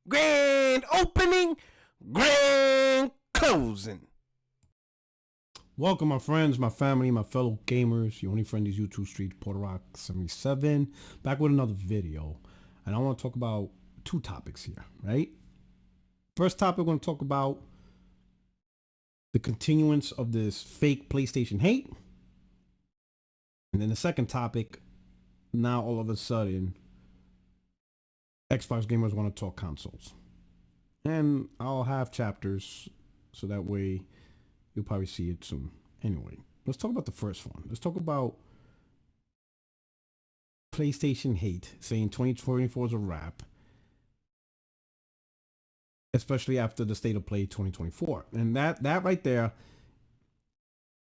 Grand opening, grand closing. Welcome, my friends, my family, my fellow gamers. Your only friend is YouTube Street Puerto77, back with another video. And I want to talk about two topics here, right? First topic, we're going to talk about the continuance of this fake PlayStation hate. And then the second topic, now all of a sudden, Xbox gamers want to talk consoles. And I'll have chapters so that way you'll probably see it soon. Anyway, let's talk about the first one. Let's talk about PlayStation hate, saying 2024 is a wrap, especially after the State of Play 2024. And that right there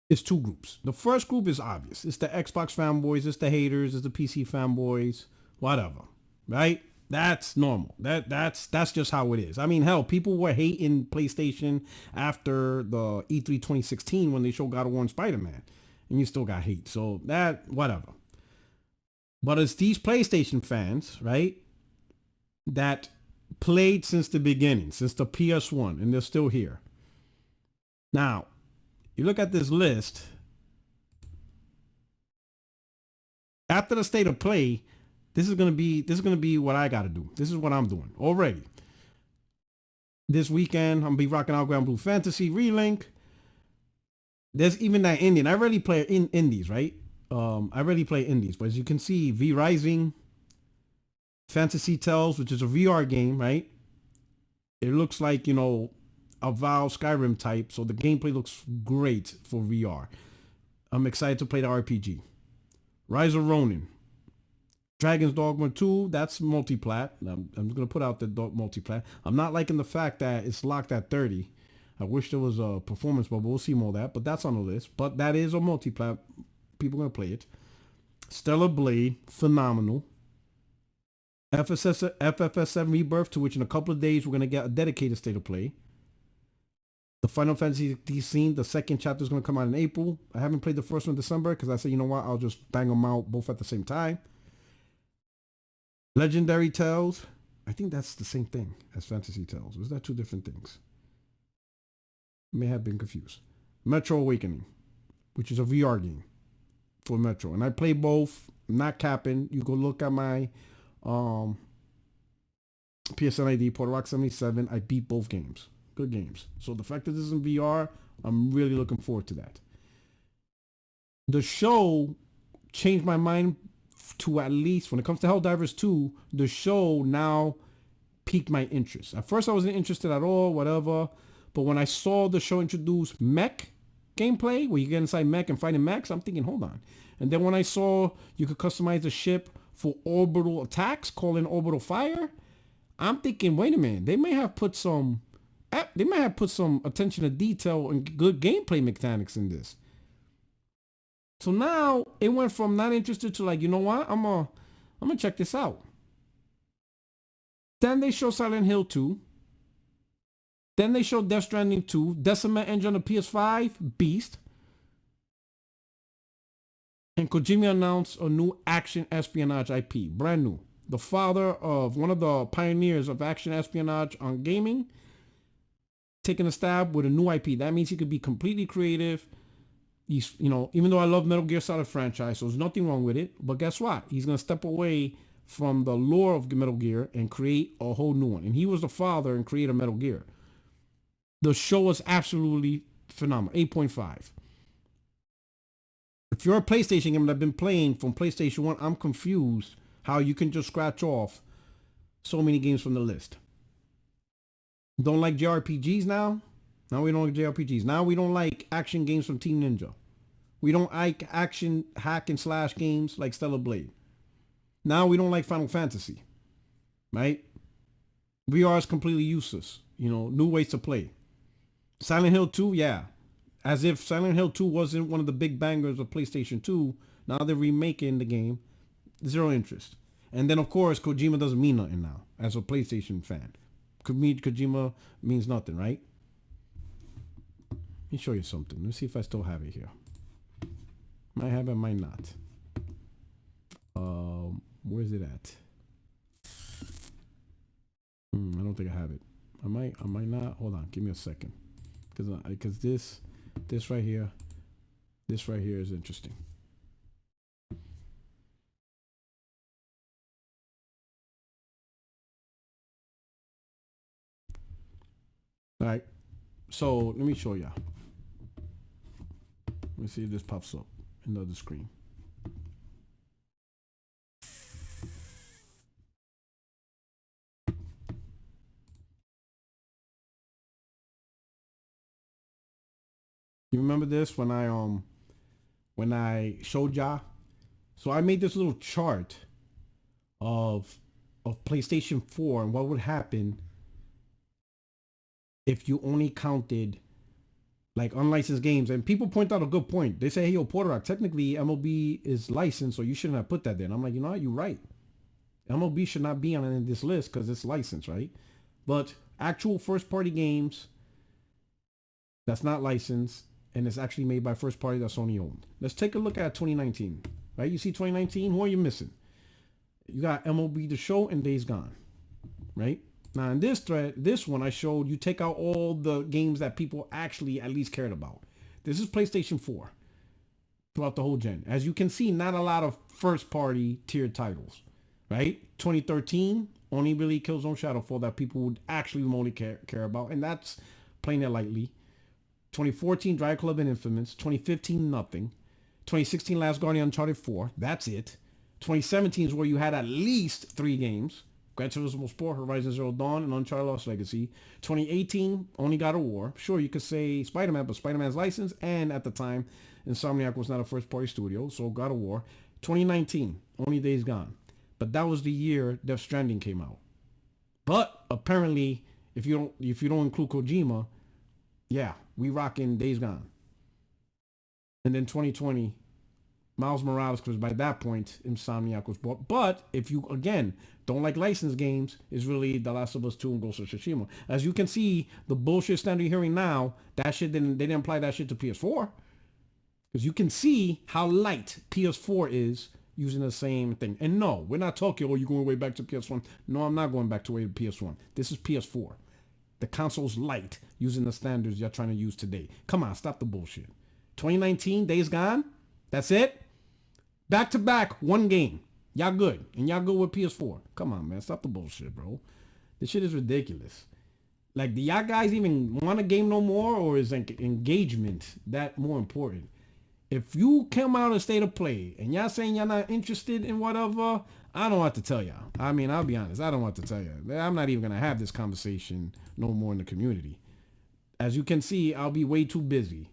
is two groups. The first group is obvious. It's the Xbox fanboys, it's the haters, it's the PC fanboys, whatever, right? That's normal. That's just how it is. I mean, hell, people were hating PlayStation after the E3 2016 when they showed God of War and Spider-Man, and you still got hate. So that, whatever. But it's these PlayStation fans, right, that played since the beginning, since the PS1, and they're still here. Now, you look at this list. After the State of Play, this is gonna be what I gotta do. This is what I'm doing already. This weekend, I'm gonna be rocking out Grand Blue Fantasy Relink. There's even that Indian. I rarely play indies, right? I rarely play indies, but as you can see, V Rising, Fantasy Tales, which is a VR game, right? It looks like, you know, a Valve Skyrim type, so the gameplay looks great for VR. I'm excited to play the RPG. Rise of Ronin. Dragon's Dogma 2, that's multiplat. I'm going to put out the multiplat. I'm not liking the fact that it's locked at 30. I wish there was a performance bubble. We'll see more of that, but that's on the list. But that is a multiplat. People are going to play it. Stellar Blade, phenomenal. FFS7 Rebirth, to which in a couple of days we're going to get a dedicated State of Play. The Final Fantasy scene, the second chapter is going to come out in April. I haven't played the first one in December because I said, you know what, I'll just bang them out both at the same time. Legendary Tales, I think that's the same thing as Fantasy Tales. Was that two different things? May have been confused. Metro Awakening, which is a VR game for Metro. And I play both, not capping. You go look at my PSN ID, Puerto77. I beat both games. Good games. So the fact that this is in VR, I'm really looking forward to that. The show changed my mind to, at least when it comes to Helldivers 2, the show now piqued my interest. At first I wasn't interested at all, whatever. But when I saw the show introduce mech gameplay, where you get inside mech and fighting mechs, I'm thinking, hold on. And then when I saw you could customize the ship for orbital attacks, call in orbital fire, I'm thinking, wait a minute, they may have put some attention to detail and good gameplay mechanics in this. So now it went from not interested to like, you know what? I'm gonna check this out. Then they show Silent Hill 2. Then they show Death Stranding 2. Decima Engine on the PS5, beast. And Kojima announced a new action espionage IP, brand new. The father of one of the pioneers of action espionage on gaming, taking a stab with a new IP. That means he could be completely creative. He's, you know, even though I love Metal Gear Solid franchise, so there's nothing wrong with it. But guess what? He's going to step away from the lore of Metal Gear and create a whole new one. And he was the father and creator of Metal Gear. The show was absolutely phenomenal. 8.5. If you're a PlayStation gamer that I've been playing from PlayStation 1, I'm confused how you can just scratch off so many games from the list. Don't like JRPGs now? Now we don't like JRPGs. Now we don't like action games from Team Ninja. We don't like action hack and slash games like Stellar Blade. Now we don't like Final Fantasy. Right? VR is completely useless. You know, new ways to play. Silent Hill 2, yeah. As if Silent Hill 2 wasn't one of the big bangers of PlayStation 2. Now they're remaking the game. Zero interest. And then, of course, Kojima doesn't mean nothing now as a PlayStation fan. Kojima means nothing, right? Let me show you something. Let's see if I still have it here. Might have it, might not. Where's it at? I don't think I have it. I might not. Hold on, give me a second, because this right here is interesting. All right, so let me show y'all. Let me see if this pops up in the other screen. You remember this when I showed y'all? So I made this little chart of PlayStation 4 and what would happen if you only counted like unlicensed games. And people point out a good point. They say, hey, yo, Porter, technically MLB is licensed, so you shouldn't have put that there. And I'm like, you know what? You're right. MLB should not be on this list because it's licensed, right? But actual first party games that's not licensed and it's actually made by first party that Sony owned. Let's take a look at 2019, right? You see 2019, who are you missing? You got MLB The Show and Days Gone, right? Now in this thread, this one I showed you take out all the games that people actually at least cared about. This is PlayStation 4 throughout the whole gen. As you can see, not a lot of first party tiered titles, right? 2013, only really Killzone Shadowfall that people would actually remotely care about, and that's playing it lightly. 2014, Drive Club and Infamous. 2015, nothing. 2016, Last Guardian, Uncharted 4. That's it. 2017 is where you had at least 3 games. Gran Turismo Sport, Horizon Zero Dawn, and Uncharted Lost Legacy. 2018, only God of War. Sure, you could say Spider-Man, but Spider-Man's licensed, and at the time, Insomniac was not a first-party studio, so God of War. 2019, only Days Gone. But that was the year Death Stranding came out. But apparently, if you don't include Kojima, yeah, we rocking Days Gone. And then 2020, Miles Morales, because by that point, Insomniac was bought. But if you, again, don't like licensed games, is really The Last of Us 2 and Ghost of Tsushima. As you can see, the bullshit standard you're hearing now, that shit they didn't apply that shit to PS4. Because you can see how light PS4 is using the same thing. And no, we're not talking, oh, you're going way back to PS1. No, I'm not going back to way to PS1. This is PS4. The console's light using the standards you're trying to use today. Come on, stop the bullshit. 2019, Days Gone. That's it. Back to back, one game. Y'all good. And y'all good with PS4. Come on, man. Stop the bullshit, bro. This shit is ridiculous. Like, do y'all guys even want a game no more? Or is like engagement that more important? If you come out of State of Play and y'all saying y'all not interested in whatever, I don't know what to tell y'all. I mean, I'll be honest. I don't know what to tell you. I'm not even going to have this conversation no more in the community. As you can see, I'll be way too busy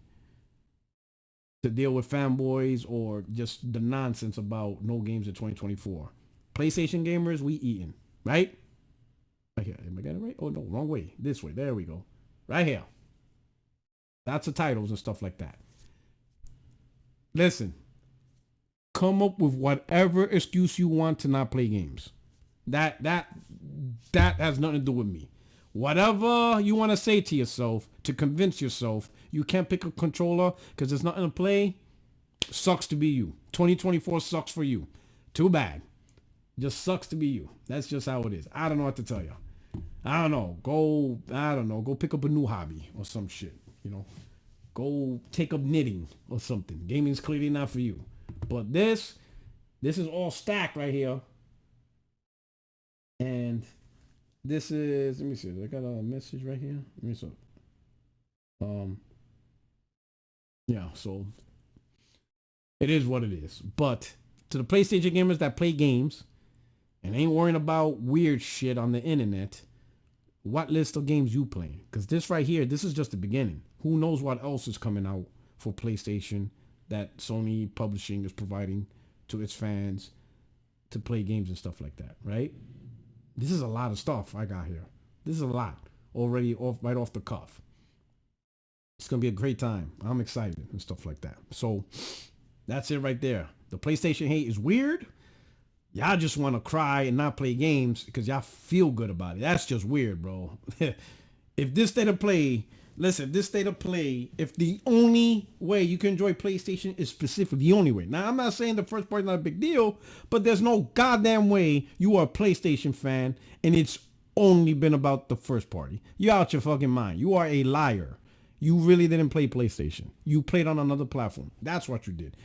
to deal with fanboys or just the nonsense about no games in 2024. PlayStation gamers, we eating, right? Right here. Am I getting it right? Oh, no, wrong way. This way. There we go. Right here. Lots of titles and stuff like that. Listen. Come up with whatever excuse you want to not play games. That has nothing to do with me. Whatever you want to say to yourself to convince yourself you can't pick a controller because there's nothing to play, sucks to be you. 2024 sucks for you. Too bad. Just sucks to be you. That's just how it is. I don't know what to tell you. I don't know. Go pick up a new hobby or some shit. You know, go take up knitting or something. Gaming's clearly not for you. But this is all stacked right here. And this is, let me see, I got a message right here. Let me see. Yeah, so it is what it is. But to the PlayStation gamers that play games and ain't worrying about weird shit on the internet, what list of games you playing? Because this right here, this is just the beginning. Who knows what else is coming out for PlayStation that Sony Publishing is providing to its fans to play games and stuff like that, right? This is a lot of stuff I got here. This is a lot already right off the cuff. It's going to be a great time. I'm excited and stuff like that. So that's it right there. The PlayStation hate is weird. Y'all just want to cry and not play games because y'all feel good about it. That's just weird, bro. If this state of play, listen, this state of play, if the only way you can enjoy PlayStation is specific, the only way. Now, I'm not saying the first part is not a big deal, but there's no goddamn way you are a PlayStation fan and it's only been about the first party. You're out your fucking mind. You are a liar. You really didn't play PlayStation. You played on another platform. That's what you did.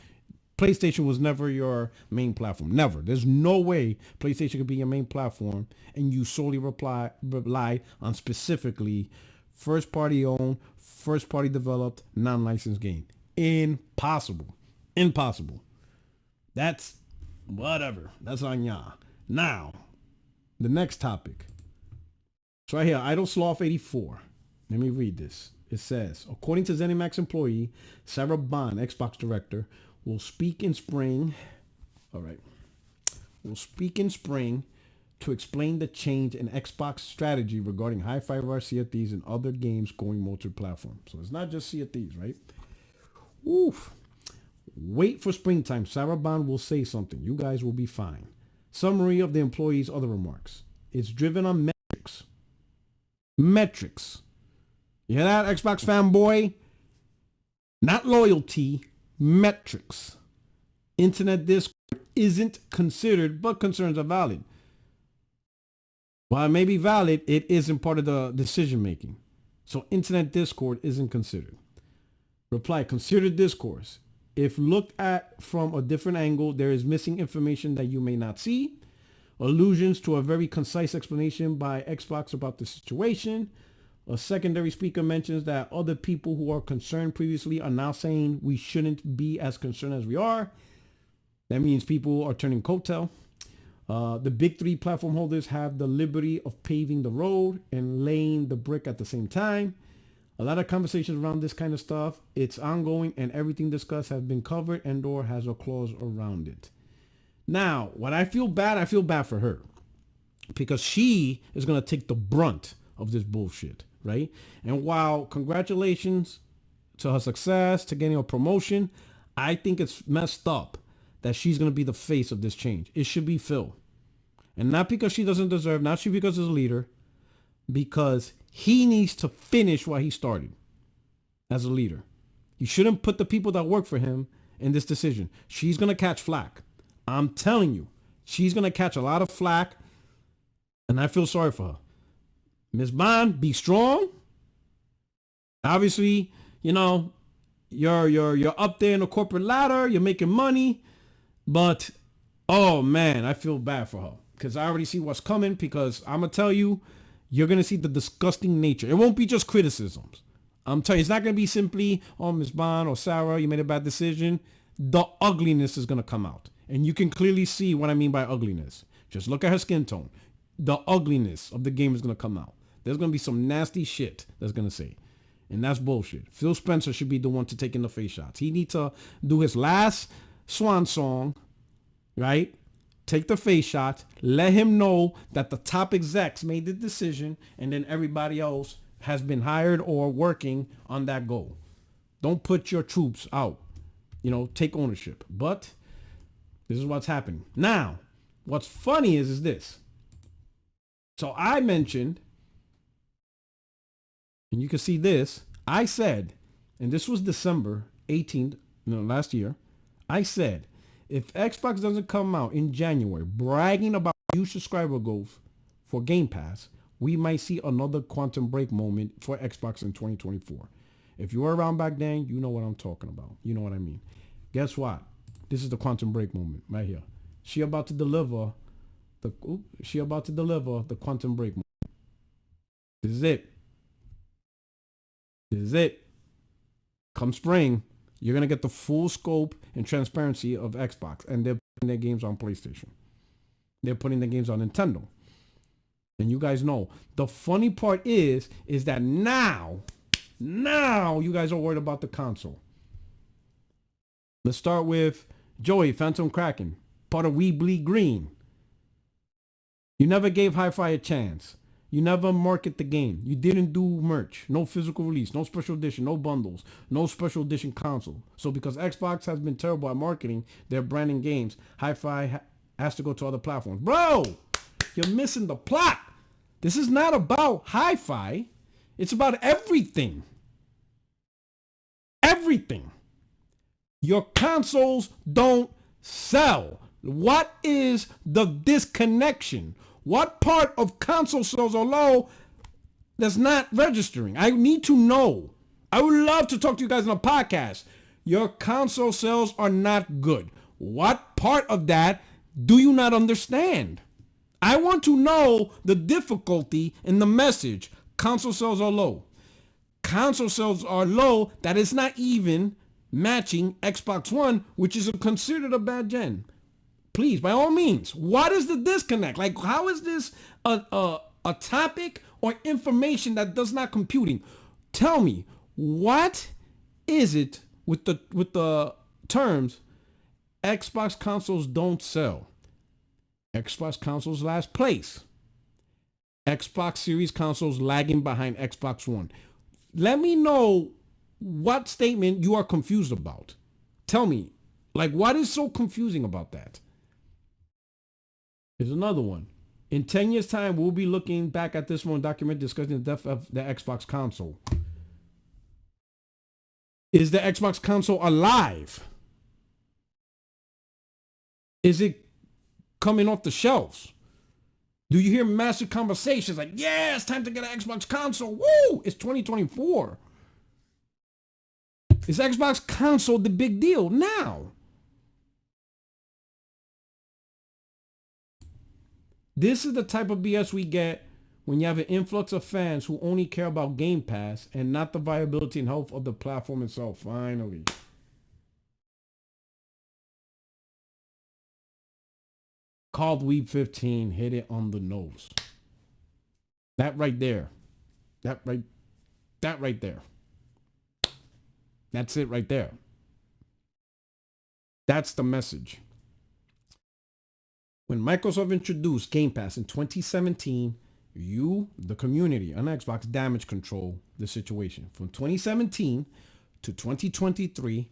PlayStation was never your main platform. Never. There's no way PlayStation could be your main platform and you solely rely on specifically first party owned, first party developed, non-licensed game. Impossible. Impossible. That's whatever. That's on y'all. Now, the next topic. It's right here. Idle Sloth 84. Let me read this. It says, according to ZeniMax employee Sarah Bond, Xbox director, will speak in spring. All right. Will speak in spring to explain the change in Xbox strategy regarding Hi-Fi Rush, Sea of Thieves, and other games going multi-platform. So it's not just Sea of Thieves, right? Oof. Wait for springtime. Sarah Bond will say something. You guys will be fine. Summary of the employee's other remarks. It's driven on metrics. Metrics. You hear that, Xbox fanboy? Not loyalty, metrics. Internet Discord isn't considered, but concerns are valid. While it may be valid, it isn't part of the decision making. So Internet Discord isn't considered. Reply, consider discourse. If looked at from a different angle, there is missing information that you may not see. Allusions to a very concise explanation by Xbox about the situation. A secondary speaker mentions that other people who are concerned previously are now saying we shouldn't be as concerned as we are. That means people are turning coattail. The big three platform holders have the liberty of paving the road and laying the brick at the same time. A lot of conversations around this kind of stuff. It's ongoing and everything discussed has been covered and or has a clause around it. Now, when I feel bad for her because she is going to take the brunt of this bullshit, right? And while congratulations to her success, to getting a promotion, I think it's messed up that she's going to be the face of this change. It should be Phil. And not because she doesn't deserve, not she because he's a leader, because he needs to finish what he started as a leader. You shouldn't put the people that work for him in this decision. She's going to catch flack. I'm telling you, she's going to catch a lot of flack, and I feel sorry for her. Ms. Bond, be strong. Obviously, you know, you're up there in the corporate ladder, you're making money, but oh man, I feel bad for her because I already see what's coming, because I'm going to tell you, you're going to see the disgusting nature. It won't be just criticisms. I'm telling you, it's not going to be simply, oh, Ms. Bond or Sarah, you made a bad decision. The ugliness is going to come out. And you can clearly see what I mean by ugliness. Just look at her skin tone. The ugliness of the game is going to come out. There's going to be some nasty shit that's going to say. And that's bullshit. Phil Spencer should be the one to take in the face shots. He needs to do his last swan song, right? Take the face shot. Let him know that the top execs made the decision and then everybody else has been hired or working on that goal. Don't put your troops out. You know, take ownership. But this is what's happening. Now, what's funny is this. So I mentioned, and you can see this, I said, and this was December 18th, last year, I said, if Xbox doesn't come out in January bragging about huge subscriber growth for Game Pass, we might see another quantum break moment for Xbox in 2024. If you were around back then, you know what I'm talking about. You know what I mean. Guess what? This is the quantum break moment right here. She about to deliver the quantum break moment. This is it. This is it. Come spring, you're going to get the full scope and transparency of Xbox, and they're putting their games on PlayStation. They're putting their games on Nintendo. And you guys know, the funny part is that now you guys are worried about the console. Let's start with Joey, Phantom Kraken, part of We Bleed Green. You never gave Hi-Fi a chance. You never market the game. You didn't do merch. No physical release. No special edition. No bundles. No special edition console. So because Xbox has been terrible at marketing their branding games, Hi-Fi has to go to other platforms. Bro, you're missing the plot. This is not about Hi-Fi. It's about everything. Everything. Your consoles don't sell. What is the disconnection? What part of console sales are low that's not registering? I need to know. I would love to talk to you guys on a podcast. Your console sales are not good. What part of that do you not understand? I want to know the difficulty in the message. Console sales are low. Console sales are low that is not even matching Xbox One, which is considered a bad gen. Please, by all means, what is the disconnect? Like, how is this a topic or information that does not computing? Tell me, what is it with the terms Xbox consoles don't sell? Xbox consoles last place. Xbox Series consoles lagging behind Xbox One. Let me know what statement you are confused about. Tell me, like, what is so confusing about that? Here's another one. In 10 years' time, we'll be looking back at this one document discussing the death of the Xbox console. Is the Xbox console alive? Is it coming off the shelves? Do you hear massive conversations like, yeah, it's time to get an Xbox console. Woo! It's 2024. Is Xbox console the big deal now? This is the type of BS we get when you have an influx of fans who only care about Game Pass and not the viability and health of the platform itself. Finally. Called Weeb 15 hit it on the nose. That right there. That right there. That's it right there. That's the message. When Microsoft introduced Game Pass in 2017, you, the community on Xbox, damage control the situation. From 2017 to 2023,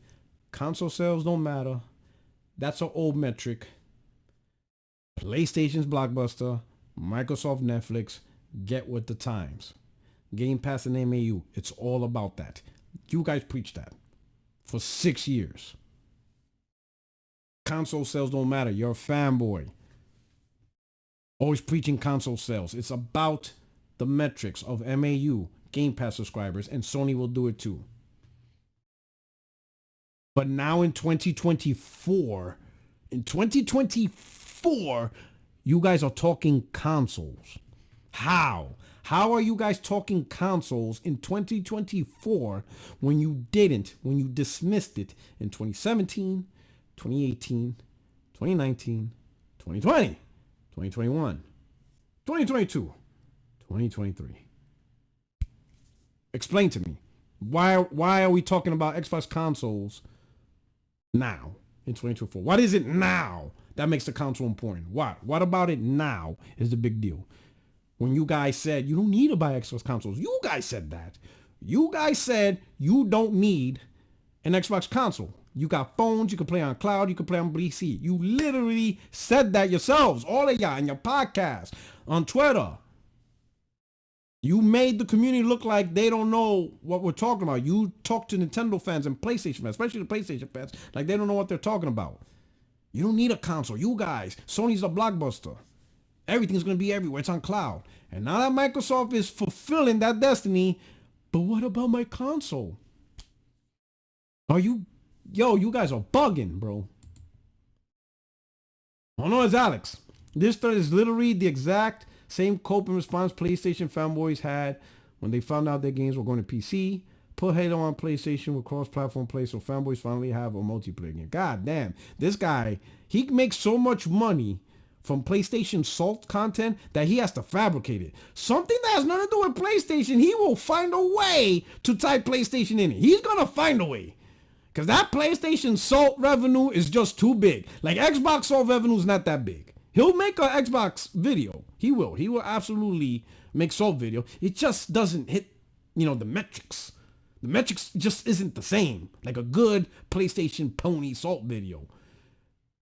console sales don't matter. That's an old metric. PlayStation's Blockbuster, Microsoft Netflix, get with the times. Game Pass and MAU, it's all about that. You guys preach that for 6 years. Console sales don't matter. You're a fanboy. Always preaching console sales. It's about the metrics of MAU, Game Pass subscribers, and Sony will do it too. But now in 2024, you guys are talking consoles. How? How are you guys talking consoles in 2024 when you dismissed it in 2017, 2018, 2019, 2020? 2021, 2022, 2023. Explain to me. Why are we talking about Xbox consoles now in 2024? What is it now that makes the console important? What about it now is the big deal? When you guys said you don't need to buy Xbox consoles, you guys said that. You guys said you don't need an Xbox console. You got phones, you can play on cloud, you can play on PC. You literally said that yourselves, all of y'all in your podcast, on Twitter. You made the community look like they don't know what we're talking about. You talk to Nintendo fans and PlayStation fans, especially the PlayStation fans, like they don't know what they're talking about. You don't need a console. You guys, Sony's a blockbuster. Everything's going to be everywhere. It's on cloud. And now that Microsoft is fulfilling that destiny, but what about my console? You guys are bugging, bro. Oh no, it's Alex. This thread is literally the exact same coping response PlayStation fanboys had when they found out their games were going to PC. Put Halo on PlayStation with cross-platform play so fanboys finally have a multiplayer game. God damn. This guy, he makes so much money from PlayStation Salt content that he has to fabricate it. Something that has nothing to do with PlayStation, he will find a way to type PlayStation in it. He's going to find a way. Because that PlayStation Salt revenue is just too big. Like Xbox Salt revenue is not that big. He'll make an Xbox video. He will. He will absolutely make Salt video. It just doesn't hit, the metrics. The metrics just isn't the same. Like a good PlayStation Pony Salt video.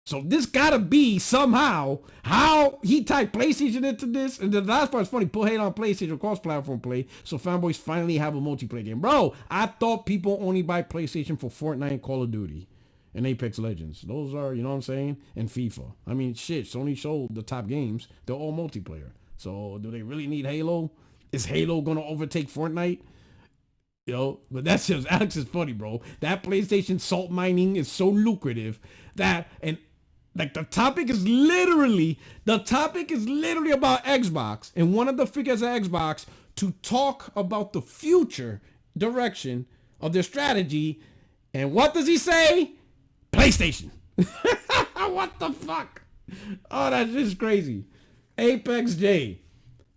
So this gotta be somehow how he typed PlayStation into this. And the last part is funny. Put Halo on PlayStation cross-platform play so fanboys finally have a multiplayer game. Bro, I thought people only buy PlayStation for Fortnite and Call of Duty. and Apex Legends. Those are, you know what I'm saying? And FIFA. I mean, shit, Sony showed the top games. They're all multiplayer. So do they really need Halo? Is Halo going to overtake Fortnite? But that's just, Alex is funny, bro. That PlayStation salt mining is so lucrative that, and like the topic is literally about Xbox. And one of the figures of Xbox to talk about the future direction of their strategy. And what does he say? PlayStation. What the fuck? Oh, that's just crazy. Apex J.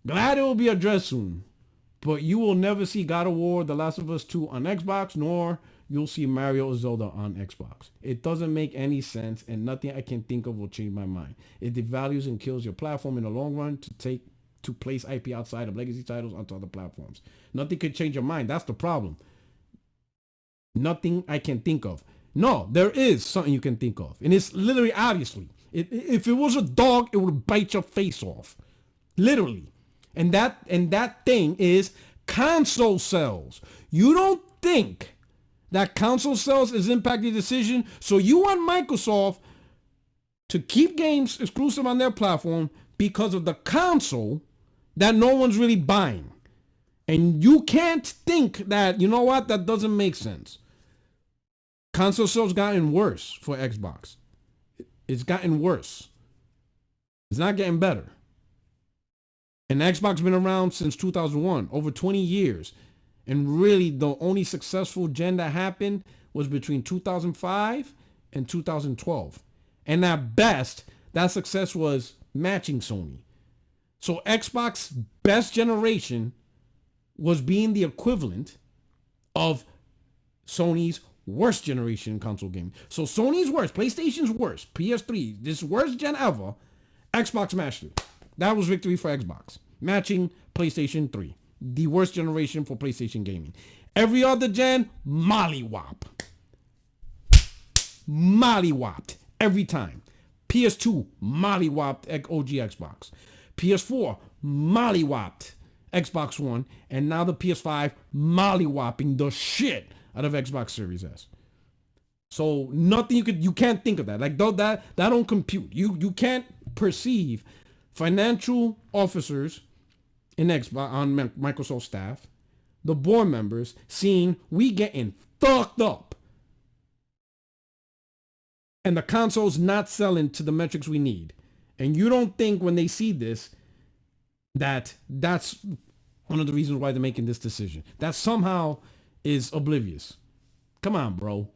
Glad it will be addressed soon. But you will never see God of War, The Last of Us 2 on Xbox, nor you'll see Mario or Zelda on Xbox. It doesn't make any sense, and nothing I can think of will change my mind. It devalues and kills your platform in the long run to place IP outside of legacy titles onto other platforms. Nothing could change your mind. That's the problem. Nothing I can think of. No, there is something you can think of. And it's literally, obviously. If it was a dog, it would bite your face off. Literally. And that thing is console sales. You don't think that console sales is impacting the decision, so you want Microsoft to keep games exclusive on their platform because of the console that no one's really buying. And you can't think that, you know what, that doesn't make sense. Console sales gotten worse for Xbox. It's gotten worse. It's not getting better. And Xbox been around since 2001, over 20 years. And really the only successful gen that happened was between 2005 and 2012. And at best, that success was matching Sony. So Xbox best generation was being the equivalent of Sony's worst generation console game. So Sony's worst, PlayStation's worst, PS3, this worst gen ever, Xbox matched it. That was victory for Xbox. Matching PlayStation 3. The worst generation for PlayStation gaming. Every other gen, mollywop. Mollywopped every time. PS2, mollywopped OG Xbox. PS4, mollywopped Xbox One. And now the PS5, mollywopping the shit out of Xbox Series S. So nothing you can't think of that. Like that don't compute. You can't perceive financial officers in Xbox on Microsoft staff, the board members seeing we getting fucked up, and the console's not selling to the metrics we need. And you don't think when they see this that that's one of the reasons why they're making this decision. That somehow is oblivious. Come on, bro.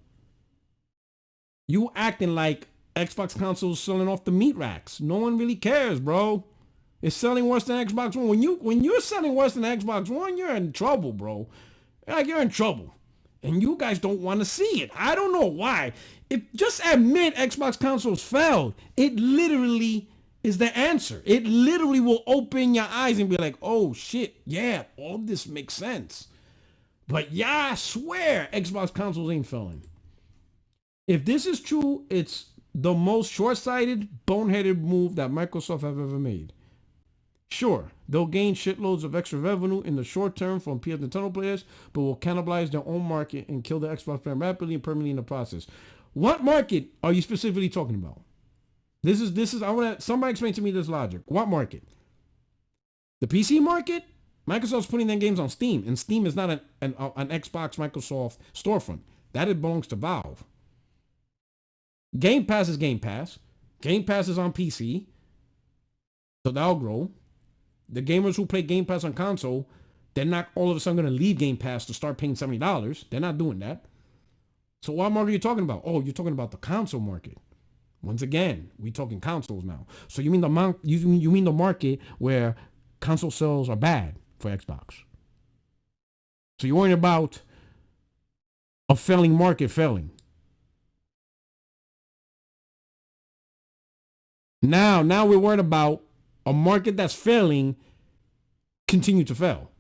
You acting like Xbox consoles selling off the meat racks. No one really cares, bro. It's selling worse than Xbox One. When you're selling worse than Xbox One, you're in trouble, bro. Like, you're in trouble. And you guys don't want to see it. I don't know why. Just admit Xbox consoles failed. It literally is the answer. It literally will open your eyes and be like, oh shit, yeah, all this makes sense. But yeah, I swear Xbox consoles ain't failing. If this is true, it's the most short-sighted, boneheaded move that Microsoft have ever made. Sure, they'll gain shitloads of extra revenue in the short term from PS Nintendo players, but will cannibalize their own market and kill the Xbox brand rapidly and permanently in the process. What market are you specifically talking about? This is. I want somebody explain to me this logic. What market? The PC market? Microsoft's putting their games on Steam, and Steam is not an Xbox Microsoft storefront. That it belongs to Valve. Game Pass is Game Pass. Game Pass is on PC, so that'll grow. The gamers who play Game Pass on console, they're not all of a sudden going to leave Game Pass to start paying $70. They're not doing that. So what market are you talking about? Oh, you're talking about the console market. Once again, we're talking consoles now. So you mean the market where console sales are bad for Xbox. So you're worrying about a failing market failing. Now we're worried about a market that's failing continue to fail.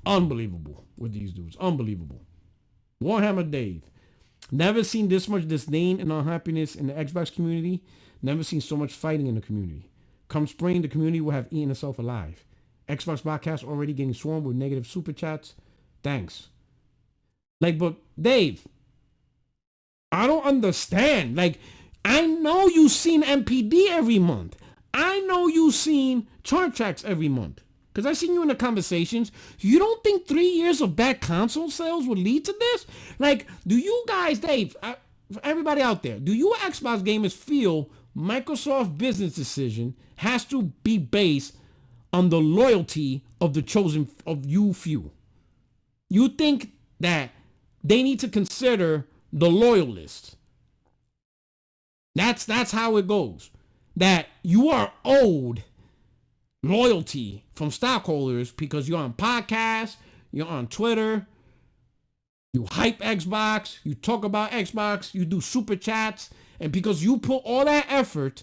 Unbelievable with these dudes. Unbelievable. Warhammer Dave. Never seen this much disdain and unhappiness in the Xbox community. Never seen so much fighting in the community. Come spring, the community will have eaten itself alive. Xbox podcast already getting swarmed with negative super chats. Thanks. Like, but Dave, I don't understand. Like, I know you seen MPD every month. I know you seen chart tracks every month. Because I seen you in the conversations. You don't think 3 years of bad console sales would lead to this? Like, do you guys, Dave, for everybody out there, do you Xbox gamers feel Microsoft business decision has to be based on the loyalty of the chosen, of you few? You think that they need to consider the loyalists? That's how it goes. That you are owed loyalty from stockholders because you're on podcasts, you're on Twitter, you hype Xbox, you talk about Xbox, you do super chats, and because you put all that effort,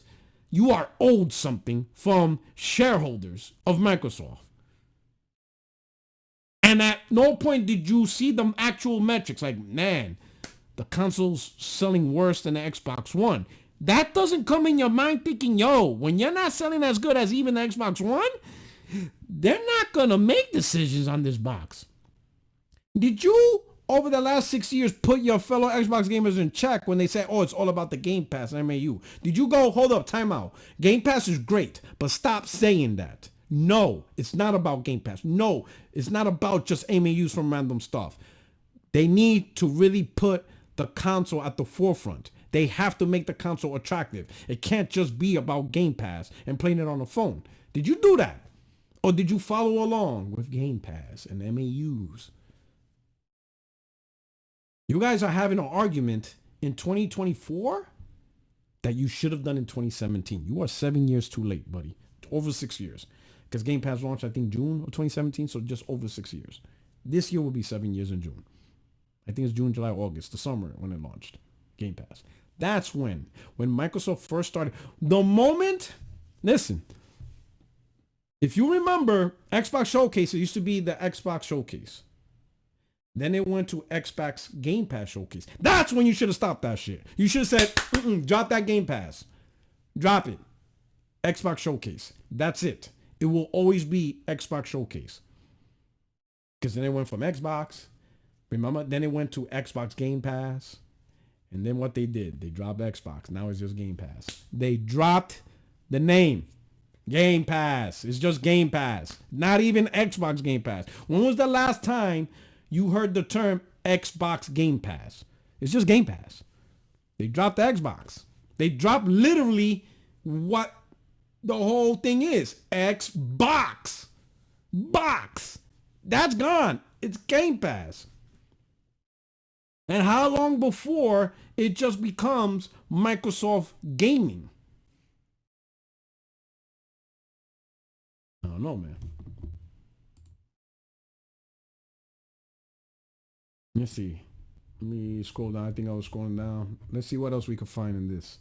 you are owed something from shareholders of Microsoft. And at no point did you see the actual metrics. Like, man, the console's selling worse than the Xbox One. That doesn't come in your mind thinking, yo, when you're not selling as good as even the Xbox One, they're not going to make decisions on this box. Did you, over the last 6 years, put your fellow Xbox gamers in check when they say, oh, it's all about the Game Pass and MAU? Did you go, hold up, time out. Game Pass is great, but stop saying that. No, it's not about Game Pass. No, it's not about just MAUs from random stuff. They need to really put the console at the forefront. They have to make the console attractive. It can't just be about Game Pass and playing it on the phone. Did you do that? Or did you follow along with Game Pass and MAUs? You guys are having an argument in 2024 that you should have done in 2017. You are 7 years too late, buddy. Over 6 years. Because Game Pass launched, I think, June of 2017, so just over 6 years. This year will be 7 years in June. I think it's June, July, August, the summer when it launched. Game Pass. That's when Microsoft first started. The moment, listen, if you remember, Xbox Showcase, it used to be the Xbox Showcase. Then it went to Xbox Game Pass Showcase. That's when you should have stopped that shit. You should have said, drop that Game Pass. Drop it. Xbox Showcase. That's it. It will always be Xbox Showcase. Because then it went from Xbox. Remember? Then it went to Xbox Game Pass. And then what they did, they dropped Xbox. Now it's just Game Pass. They dropped the name. Game Pass. It's just Game Pass. Not even Xbox Game Pass. When was the last time you heard the term Xbox Game Pass? It's just Game Pass. They dropped the Xbox. They dropped literally what the whole thing is. Xbox. Box. That's gone. It's Game Pass. And how long before it just becomes Microsoft Gaming? I don't know, man. Let's see. Let me scroll down. I think I was scrolling down. Let's see what else we could find in this.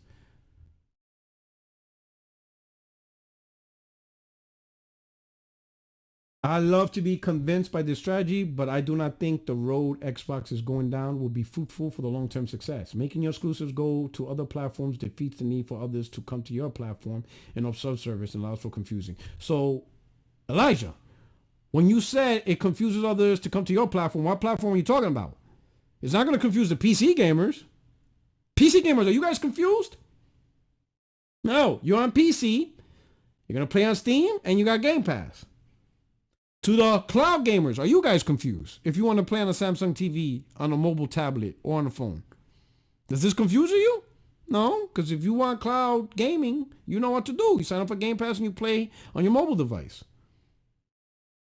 I love to be convinced by this strategy, but I do not think the road Xbox is going down will be fruitful for the long-term success. Making your exclusives go to other platforms defeats the need for others to come to your platform and of self-service and allows for confusing. So, Elijah, when you said it confuses others to come to your platform, what platform are you talking about? It's not going to confuse the PC gamers. PC gamers, are you guys confused? No, you're on PC. You're going to play on Steam and you got Game Pass. To the cloud gamers, are you guys confused? If you want to play on a Samsung TV, on a mobile tablet, or on a phone. Does this confuse you? No, because if you want cloud gaming, you know what to do. You sign up for Game Pass and you play on your mobile device.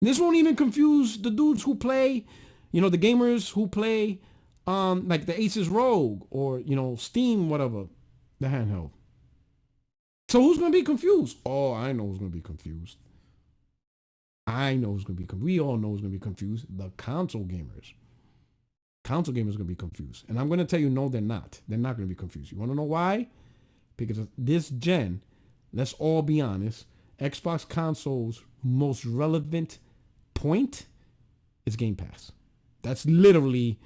This won't even confuse the dudes who play, the gamers who play like the Asus ROG or, Steam, whatever, the handheld. So who's going to be confused? Oh, I know who's going to be confused. I know who's going to be confused. We all know who's going to be confused. The console gamers. Console gamers are going to be confused. And I'm going to tell you, no, they're not. They're not going to be confused. You want to know why? Because this gen, let's all be honest, Xbox console's most relevant point is Game Pass. That's literally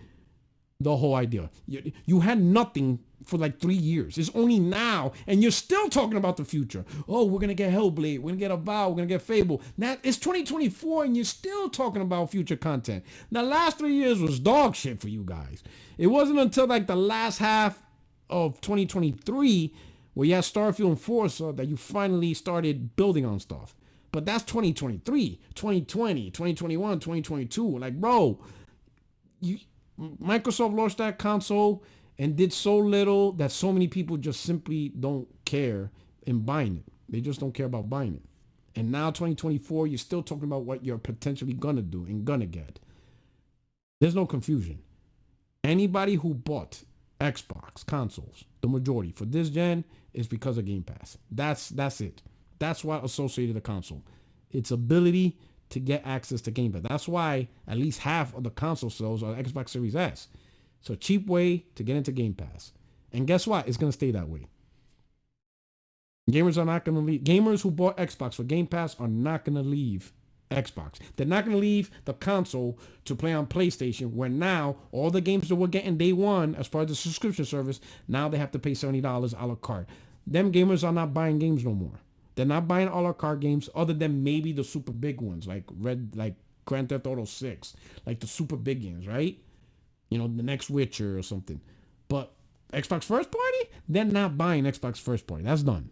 the whole idea. You had nothing for like 3 years. It's only now, and you're still talking about the future. Oh, we're gonna get Hellblade, we're gonna get Avowed, we're gonna get Fable. Now it's 2024, and you're still talking about future content. Now, last 3 years was dog shit for you guys. It wasn't until like the last half of 2023 where you had Starfield and Forza that you finally started building on stuff. But that's 2023, 2020, 2021, 2022. Like, bro, Microsoft launched that console and did so little that so many people just simply don't care in buying it. They just don't care about buying it. And now 2024, you're still talking about what you're potentially gonna do and gonna get. There's no confusion. Anybody who bought Xbox consoles, the majority for this gen, is because of Game Pass. That's it. That's what associated the console. Its ability to get access to Game Pass. That's why at least half of the console sales are Xbox Series S. It's a cheap way to get into Game Pass. And guess what? It's going to stay that way. Gamers are not going to leave. Gamers who bought Xbox for Game Pass are not going to leave Xbox. They're not going to leave the console to play on PlayStation, where now all the games that we're getting day one as part of the subscription service, now they have to pay $70 a la carte. Them gamers are not buying games no more. They're not buying a la carte games other than maybe the super big ones like Grand Theft Auto 6, like the super big games, right? You know, the next Witcher or something. But Xbox first party, they're not buying Xbox first party. That's done.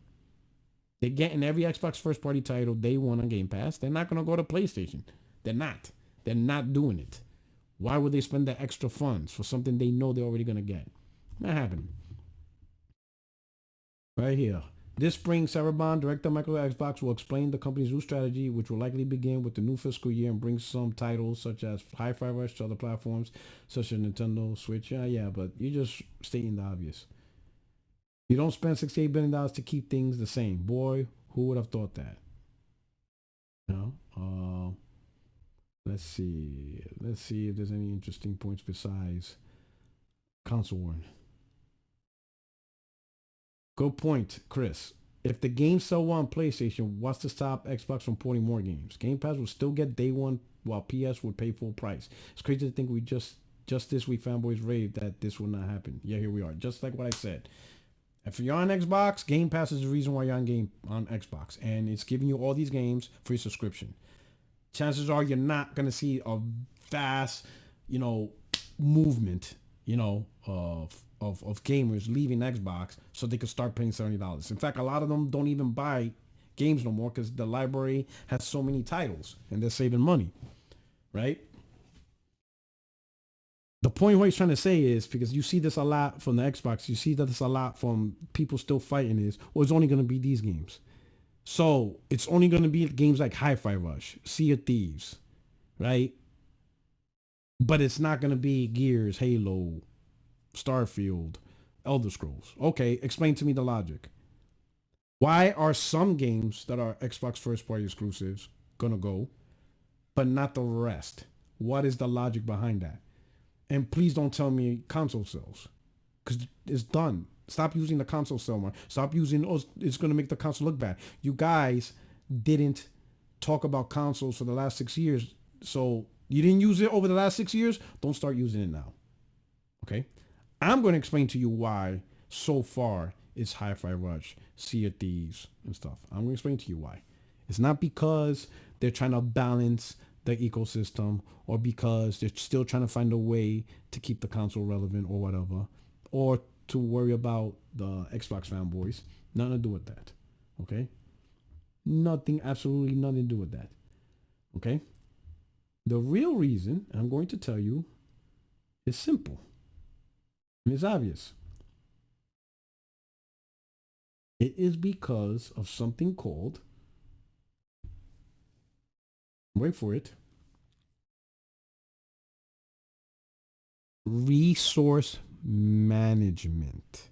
They're getting every Xbox first party title day one on Game Pass. They're not going to go to PlayStation. They're not. They're not doing it. Why would they spend the extra funds for something they know they're already going to get? Not happening. Right here. This spring, Sarabon, director of Microsoft Xbox, will explain the company's new strategy, which will likely begin with the new fiscal year and bring some titles such as Hi-Fi Rush to other platforms, such as Nintendo Switch. Yeah, but you're just stating the obvious. You don't spend $68 billion to keep things the same. Boy, who would have thought that? No. Let's see. Let's see if there's any interesting points besides console war. Good point, Chris. If the games sell well on PlayStation, what's to stop Xbox from porting more games? Game Pass will still get day one while PS would pay full price. It's crazy to think we just this week fanboys raved that this will not happen. Yeah, here we are. Just like what I said. If you're on Xbox, Game Pass is the reason why you're on Xbox. And it's giving you all these games for your subscription. Chances are you're not going to see a vast, movement, of gamers leaving Xbox so they could start paying $70. In fact, a lot of them don't even buy games no more because the library has so many titles and they're saving money, right? The point what he's trying to say is, because you see this a lot from the Xbox, you see that this a lot from people still fighting is, well, it's only going to be these games. So it's only going to be games like Hi-Fi Rush, Sea of Thieves, right? But it's not going to be Gears, Halo, Starfield, Elder Scrolls. Okay, explain to me the logic. Why are some games that are Xbox first party exclusives gonna go, but not the rest? What is the logic behind that? And please don't tell me console sales, because it's done. Stop using the console sale more. Stop using, it's gonna make the console look bad. You guys didn't talk about consoles for the last 6 years, so you didn't use it over the last 6 years. Don't start using it now. Okay. I'm going to explain to you why so far it's Hi-Fi Rush, Sea of Thieves, and stuff. I'm going to explain to you why. It's not because they're trying to balance the ecosystem or because they're still trying to find a way to keep the console relevant or whatever, or to worry about the Xbox fanboys. Nothing to do with that. Okay? Nothing, absolutely nothing to do with that. Okay? The real reason, I'm going to tell you, is simple. And it's obvious. It is because of something called, wait for it, resource management.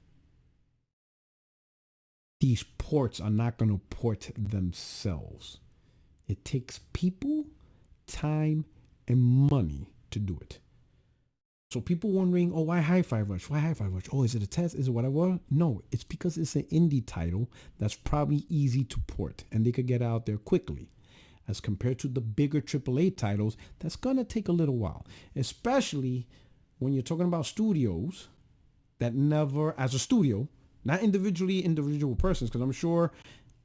These ports are not going to port themselves. It takes people, time, and money to do it. So people wondering, oh, why Hi-Fi Rush? Why Hi-Fi Rush? Oh, is it a test? Is it whatever? No, it's because it's an indie title that's probably easy to port and they could get out there quickly as compared to the bigger AAA titles. That's going to take a little while, especially when you're talking about studios that never, as a studio, not individual persons, because I'm sure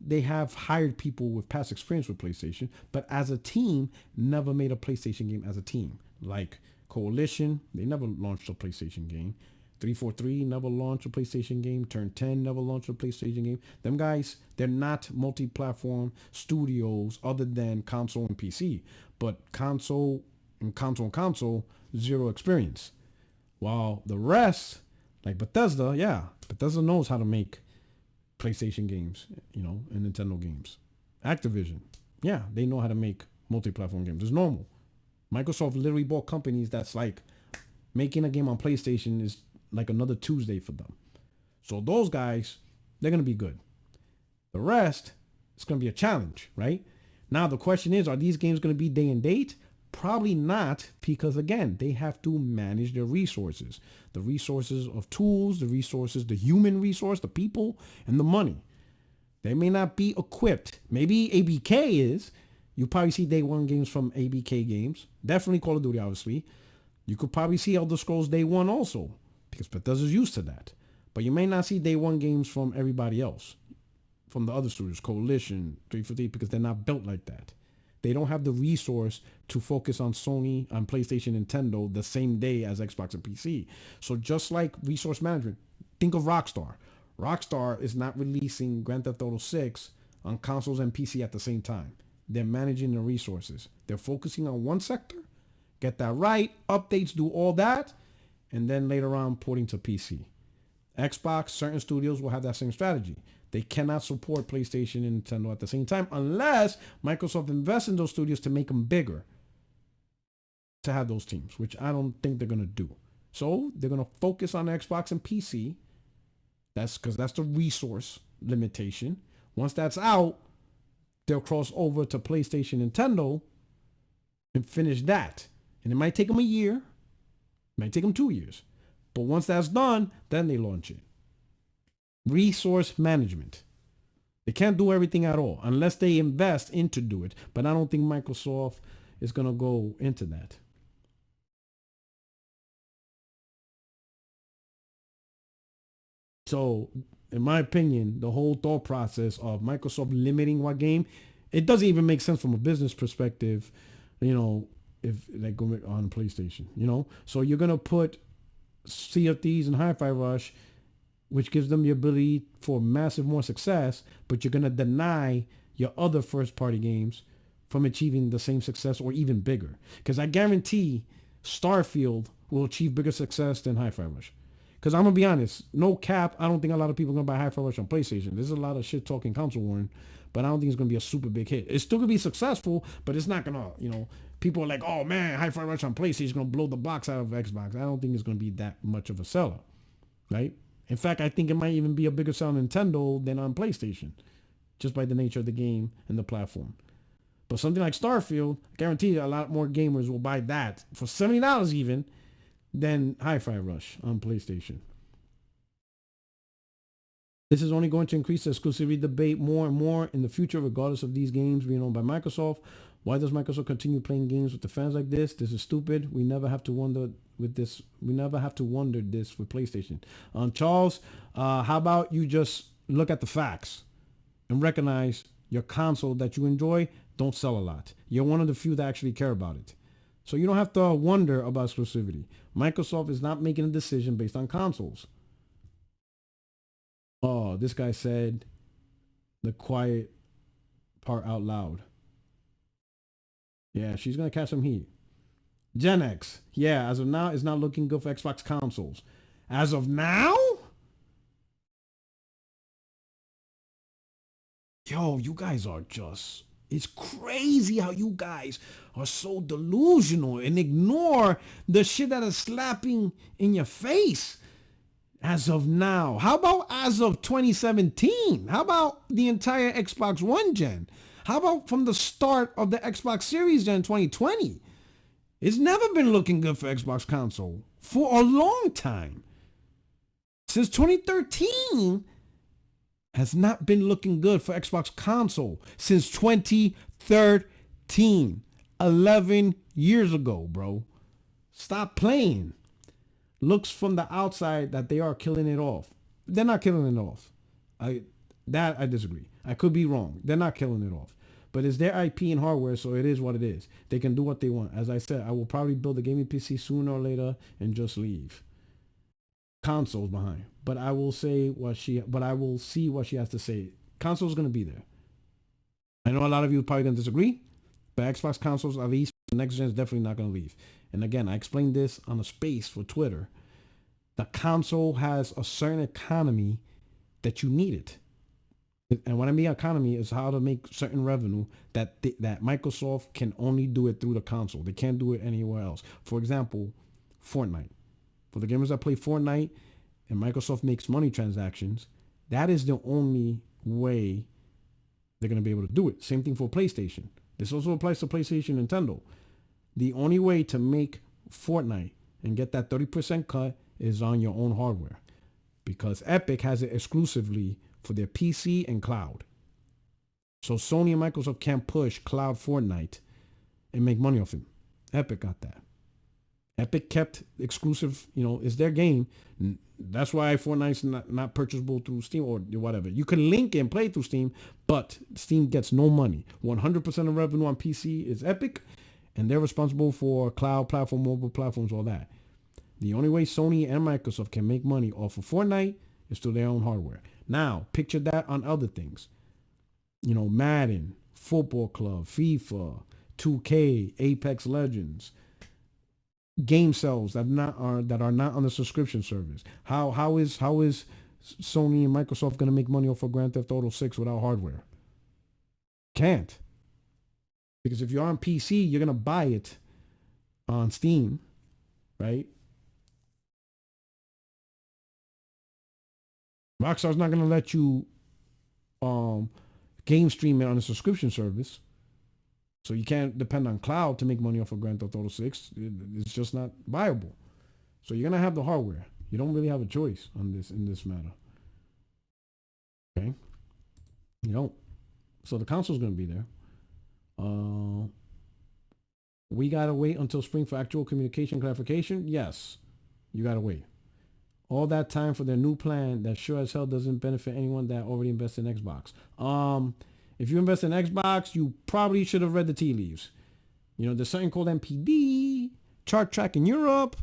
they have hired people with past experience with PlayStation, but as a team, never made a PlayStation game as a team. Like Coalition, they never launched a PlayStation game. 343 never launched a PlayStation game. Turn 10 never launched a PlayStation game. Them guys, they're not multi-platform studios other than console and PC. But console, zero experience. While the rest, like Bethesda, yeah, Bethesda knows how to make PlayStation games, and Nintendo games. Activision, yeah, they know how to make multi-platform games. It's normal. Microsoft literally bought companies that's like making a game on PlayStation is like another Tuesday for them. So those guys, they're going to be good. The rest, it's going to be a challenge, right? Now the question is, are these games going to be day and date? Probably not, because again, they have to manage their resources. The resources of tools, the human resource, the people, and the money. They may not be equipped. Maybe ABK is. You probably see day one games from ABK games. Definitely Call of Duty, obviously. You could probably see Elder Scrolls day one also, because Bethesda's used to that. But you may not see day one games from everybody else, from the other studios, Coalition, 343, because they're not built like that. They don't have the resource to focus on Sony, on PlayStation, Nintendo the same day as Xbox and PC. So just like resource management, think of Rockstar. Rockstar is not releasing Grand Theft Auto 6 on consoles and PC at the same time. They're managing the resources. They're focusing on one sector, get that right, updates, do all that, and then later on porting to PC. Xbox, certain studios will have that same strategy. They cannot support PlayStation and Nintendo at the same time unless Microsoft invests in those studios to make them bigger, to have those teams, which I don't think they're going to do. So they're going to focus on Xbox and PC. That's because that's the resource limitation. Once that's out, they'll cross over to PlayStation, Nintendo, and finish that. And it might take them a year. It might take them 2 years. But once that's done, then they launch it. Resource management. They can't do everything at all unless they invest into do it. But I don't think Microsoft is going to go into that. So, in my opinion, the whole thought process of Microsoft limiting what game, it doesn't even make sense from a business perspective, if they go on PlayStation, So you're going to put Sea of Thieves and Hi-Fi Rush, which gives them the ability for massive more success, but you're going to deny your other first-party games from achieving the same success or even bigger. Because I guarantee Starfield will achieve bigger success than Hi-Fi Rush. Because I'm going to be honest, no cap, I don't think a lot of people are going to buy Hi-Fi Rush on PlayStation. There's a lot of shit talking console warning, but I don't think it's going to be a super big hit. It's still going to be successful, but it's not going to, people are like, oh man, Hi-Fi Rush on PlayStation is going to blow the box out of Xbox. I don't think it's going to be that much of a seller, right? In fact, I think it might even be a bigger seller on Nintendo than on PlayStation, just by the nature of the game and the platform. But something like Starfield, I guarantee you a lot more gamers will buy that for $70 even than Hi-Fi Rush on PlayStation. This is only going to increase the exclusivity debate more and more in the future, regardless of these games being owned by Microsoft. Why does Microsoft continue playing games with the fans like this? This is stupid. We never have to wonder with this. We never have to wonder this with PlayStation. Charles, how about you just look at the facts and recognize your console that you enjoy don't sell a lot. You're one of the few that actually care about it. So you don't have to wonder about exclusivity. Microsoft is not making a decision based on consoles. Oh, this guy said the quiet part out loud. Yeah, she's going to catch some heat. Gen X. Yeah, as of now, it's not looking good for Xbox consoles. As of now? Yo, you guys are just... It's crazy how you guys are so delusional and ignore the shit that is slapping in your face. As of now. How about as of 2017? How about the entire Xbox One gen? How about from the start of the Xbox Series gen 2020? It's never been looking good for Xbox console for a long time. Since 2013 has not been looking good for Xbox console since 2013. 11 years ago, bro. Stop playing. looks from the outside that they are killing it off. They're not killing it off. I disagree. I could be wrong. They're not killing it off. But it's their IP and hardware, so it is what it is. They can do what they want. As I said, I will probably build a gaming PC sooner or later and just leave consoles behind. But I will say but I will see what she has to say. Console's gonna be there. I know a lot of you are probably gonna disagree, but Xbox consoles, at least the next gen, is definitely not gonna leave. And again, I explained this on a space for Twitter. The console has a certain economy that you need it. And what I mean economy is how to make certain revenue that Microsoft can only do it through the console. They can't do it anywhere else. For example, Fortnite. For the gamers that play Fortnite and Microsoft makes money transactions, that is the only way they're going to be able to do it. Same thing for PlayStation. This also applies to PlayStation and Nintendo. The only way to make Fortnite and get that 30% cut is on your own hardware, because Epic has it exclusively for their PC and cloud. So Sony and Microsoft can't push cloud Fortnite and make money off it. Epic got that. Epic kept exclusive, it's their game. That's why Fortnite's not purchasable through Steam or whatever. You can link and play through Steam, but Steam gets no money. 100% of revenue on PC is Epic, and they're responsible for cloud platform, mobile platforms, all that. The only way Sony and Microsoft can make money off of Fortnite is through their own hardware. Now, picture that on other things. Madden, Football Club, FIFA, 2K, Apex Legends, game sales that are not on the subscription service. How is Sony and Microsoft going to make money off of Grand Theft Auto 6 without hardware? Can't. Because if you're on PC, you're going to buy it on Steam, right? Rockstar's not going to let you game stream it on a subscription service. So you can't depend on cloud to make money off of Grand Theft Auto 6. It's just not viable. So you're going to have the hardware. You don't really have a choice in this matter. Okay? You don't. So the console's going to be there. We got to wait until spring for actual communication clarification? Yes. You got to wait. All that time for their new plan that sure as hell doesn't benefit anyone that already invested in Xbox. If you invest in Xbox, you probably should have read the tea leaves. There's something called MPD, Chart Track in Europe,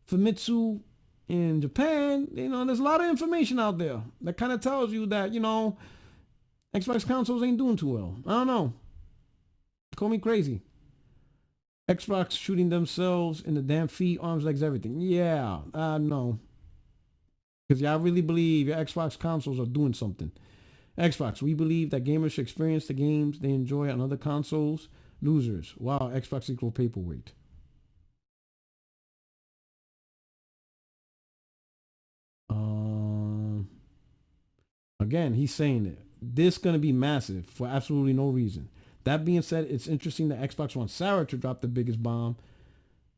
Famitsu in Japan. There's a lot of information out there that kind of tells you that, Xbox consoles ain't doing too well. I don't know. Call me crazy. Xbox shooting themselves in the damn feet, arms, legs, everything. Yeah, no. Because y'all really believe your Xbox consoles are doing something. Xbox, we believe that gamers should experience the games they enjoy on other consoles. Losers. Wow, Xbox equal paperweight. Again, he's saying it. This going to be massive for absolutely no reason. That being said, it's interesting that Xbox wants Sarah to drop the biggest bomb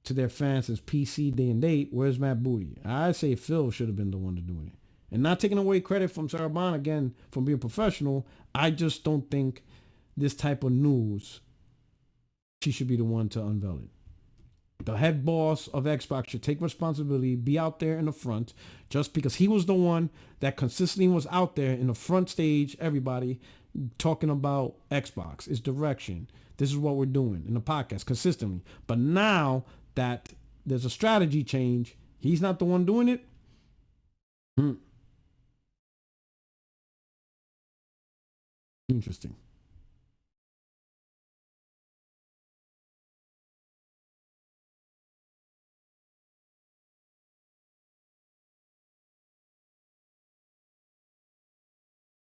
to their fans since PC day and date. Where's Matt Booty? I say Phil should have been the one to doing it. And not taking away credit from Sarah Bond, again, from being professional, I just don't think this type of news, she should be the one to unveil it. The head boss of Xbox should take responsibility, be out there in the front, just because he was the one that consistently was out there in the front stage, everybody, talking about Xbox, its direction. This is what we're doing in the podcast consistently. But now that there's a strategy change, he's not the one doing it. Interesting.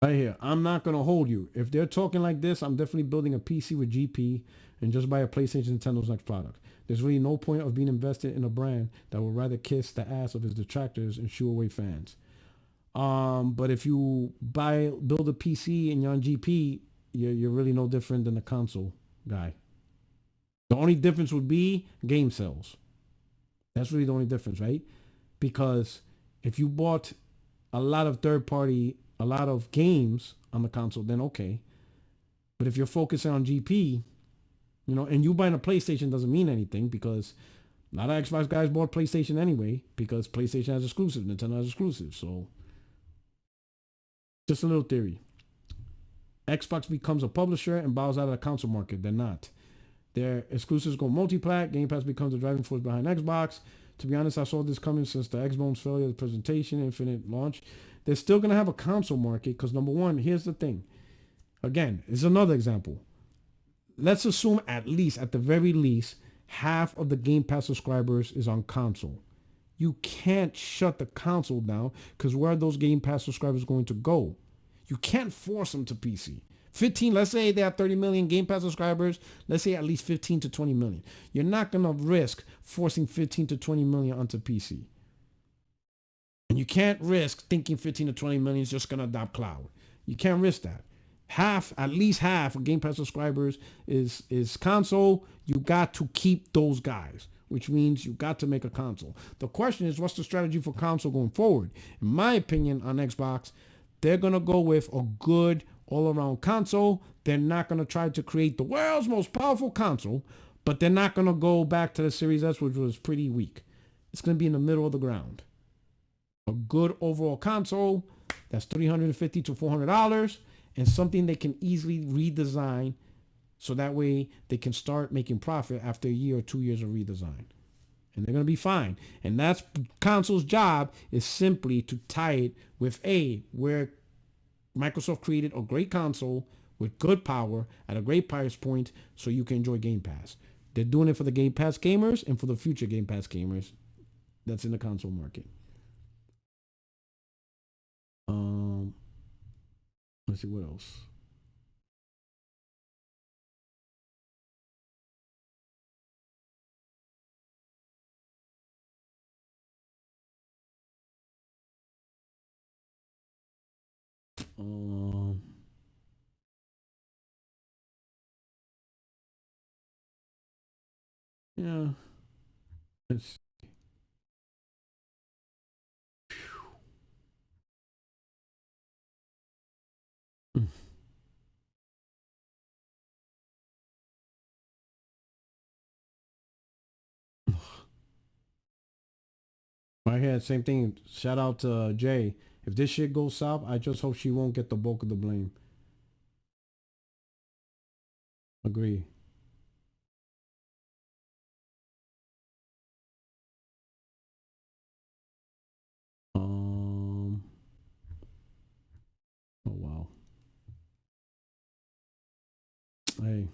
Right here. I'm not going to hold you. If they're talking like this, I'm definitely building a PC with GP and just buy a PlayStation Nintendo's next product. There's really no point of being invested in a brand that would rather kiss the ass of its detractors and shoo away fans. But if you build a PC and you're on GP, you're really no different than a console guy. The only difference would be game sales. That's really the only difference, right? Because if you bought a lot of a lot of games on the console, then okay. But if you're focusing on GP, and you buying a PlayStation doesn't mean anything because A lot of Xbox guys bought PlayStation anyway because PlayStation has exclusive, Nintendo has exclusive. So, just a little theory. Xbox becomes a publisher and bows out of the console market. They're not. Their exclusives go multi-plat. Game Pass becomes the driving force behind Xbox. To be honest, I saw this coming since the Xbox failure, the presentation, Infinite launch. They're still going to have a console market because, number one, here's the thing. Again, it's another example. Let's assume at the very least, half of the Game Pass subscribers is on console. You can't shut the console down because where are those Game Pass subscribers going to go? You can't force them to PC. 15, let's say they have 30 million Game Pass subscribers. Let's say at least 15 to 20 million. You're not going to risk forcing 15 to 20 million onto PC. And you can't risk thinking 15 to 20 million is just going to adopt cloud. You can't risk that. At least half of Game Pass subscribers is console. You got to keep those guys, which means you got to make a console. The question is, what's the strategy for console going forward? In my opinion, on Xbox, they're going to go with a good all-around console. They're not going to try to create the world's most powerful console, but they're not going to go back to the Series S, which was pretty weak. It's going to be in the middle of the ground. A good overall console that's $350 to $400 and something they can easily redesign so that way they can start making profit after a year or 2 years of redesign. And they're going to be fine. And that's console's job, is simply to tie it with where Microsoft created a great console with good power at a great price point so you can enjoy Game Pass. They're doing it for the Game Pass gamers and for the future Game Pass gamers that's in the console market. Let's see what else. Yeah. Let's Right here, same thing. Shout out to Jay. If this shit goes south, I just hope she won't get the bulk of the blame. Agree. Oh wow. Hey.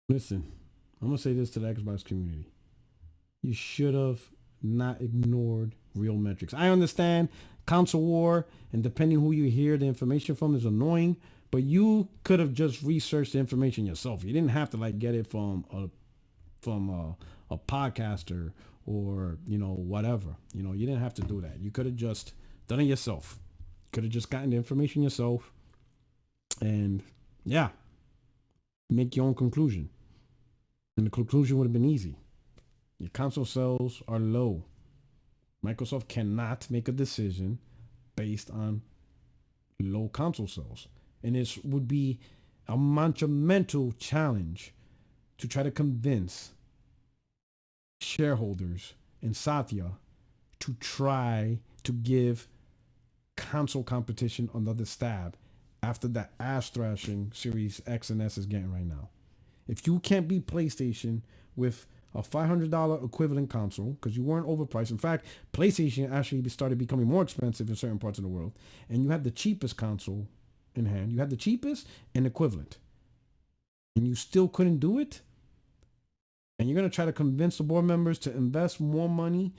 Listen, I'm gonna say this to the Xbox community. You should have not ignored real metrics. I understand console war, and depending who you hear the information from is annoying, but you could have just researched the information yourself. You didn't have to like get it from a podcaster or whatever. You didn't have to do that. You could have just done it yourself. Could have just gotten the information yourself, and yeah, make your own conclusion. And the conclusion would have been easy. Your console sales are low. Microsoft cannot make a decision based on low console sales. And this would be a monumental challenge to try to convince shareholders in Satya to try to give console competition another stab after that ass thrashing Series X and S is getting right now. If you can't beat PlayStation with a $500 equivalent console, because you weren't overpriced. In fact, PlayStation actually started becoming more expensive in certain parts of the world, and you had the cheapest console in hand. You had the cheapest and equivalent, and you still couldn't do it? And you're going to try to convince the board members to invest more money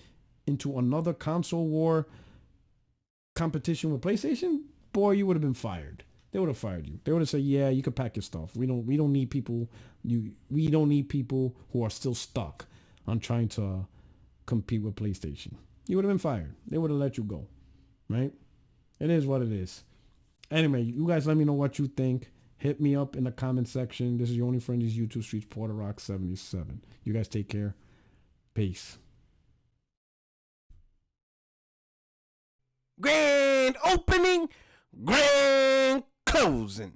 into another console war competition with PlayStation? Boy, you would have been fired. They would have fired you. They would have said, "Yeah, you can pack your stuff. We don't need people. We don't need people who are still stuck on trying to compete with PlayStation." You would have been fired. They would have let you go, right? It is what it is. Anyway, you guys let me know what you think. Hit me up in the comment section. This is your only friend, these YouTube streets, Puerto77. You guys take care. Peace. Grand opening, grand closing.